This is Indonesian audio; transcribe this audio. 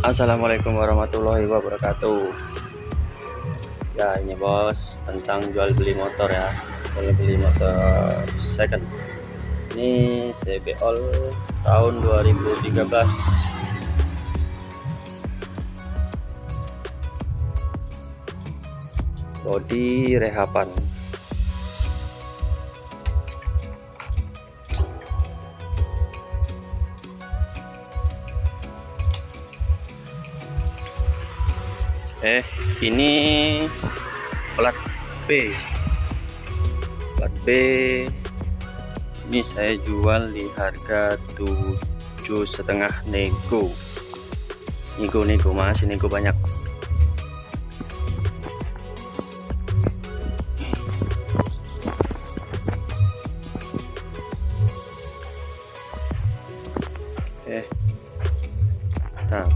Assalamualaikum warahmatullahi wabarakatuh. Ya ini bos tentang jual beli motor ya, jual beli motor second. Ini CB All tahun 2013. Bodi rehapan. Ini plat B. Plat B ini saya jual di harga 7,5 nego. Nego masih nego banyak. Nah